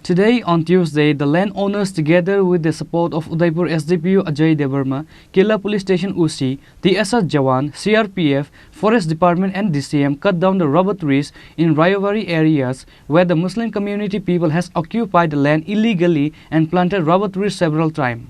Today, on Tuesday, the landowners, together with the support of Udaipur SDPU Ajay Devarma, Killa Police Station UC, the SS Jawan, CRPF, Forest Department and DCM cut down the rubber trees in Rayawari areas where the Muslim community people has occupied the land illegally and planted rubber trees several times.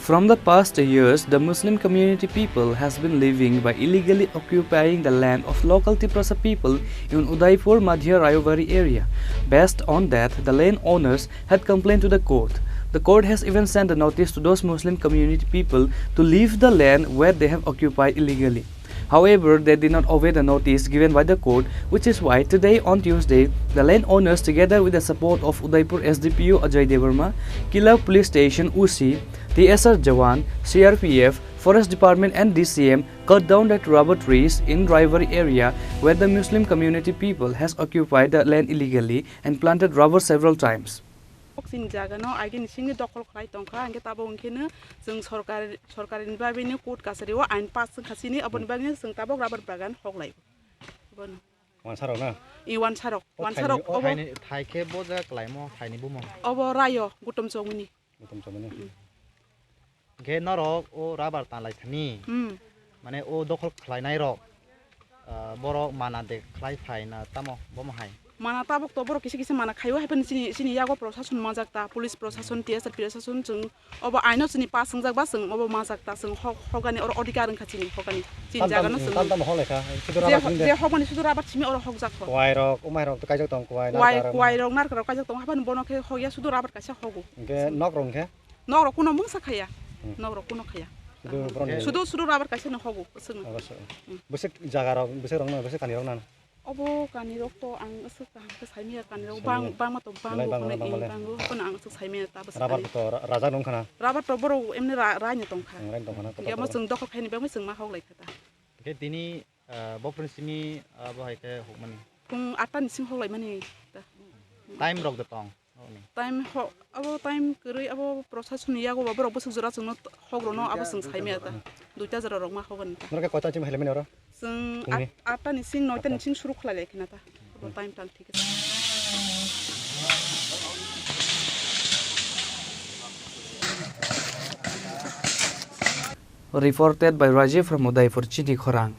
From the past years, the Muslim community people has been living by illegally occupying the land of local Tripura people in Udaipur Madhya Rayawari area. Based on that, the landowners had complained to the court. The court has even sent a notice to those Muslim community people to leave the land where they have occupied illegally. However, they did not obey the notice given by the court, which is why today on Tuesday, the landowners together with the support of Udaipur SDPU Ajay Devarma, Killa Police Station UC, the SS Jawan, CRPF, Forest Department and DCM cut down the rubber trees in Rayawari area where the Muslim community people has occupied the land illegally and planted rubber several times. Sin jaga no agen singi dokol khlai tongkha angke tabo ungkene जों सरकारिनि बाबैनो court कासारियाव आइन पास खासिनि अबन बागनि जों Tabo rubber बागान हगलाय बन वानसारक ना इ वानसारक अब थाइखे बोजा क्लाइमो थाइनि बुमो अब रायो गुतम चौमिनि गे नरक ओ राबार तालाय थानि माने ओ दखल खलायनाय रक बरक माना दे खलाय फायना तामो बम हाय mana tabok to boro kisi mana khayo hapen sini yago prosasun majakta police prosasun TSR prosasun jung obo aino sini pas sungjak ba sung obo majakta sung hogani or odikaran khachini hogani tin jaga no sung tam holeka sudura ba de hogani sudura ba chimi or hogjak ko kwai rok umai rok to kaijak tong kwai rok nar karo kaijak tong hapan bono ke hogya sudura ba kaisa hogu ge nok rong ke nok rok kuno mungsa khaya nok rok kuno khaya sudura ba kaisa no hogu sung busik jaga rok busik rong no busik kani rong nan obo kani rok to ang asuk ta ke saimi kani rok bang ma to bang kono ang asuk saimi ta bas rabar to raja dong khana rabar to boro emni ra nya tong kha rain tong khana ya ma sung dokol khaini bang sung ma hoglai khata ke tini bo prinsimi bo hai ke hokmani pung 8 ni sing hoglai mani time rok de tong time ho abo time kurui abo prosasun yago boro bo sujura sung hogro no abo sung saimi ta duita jara rok ma hogan nor ke kota chim helmen ora sung 8 ni sing 9 ni sing shuru khlai lekhina ta abo time tang thik Reported by Rajiv from Udaipur, Chini, Khorang.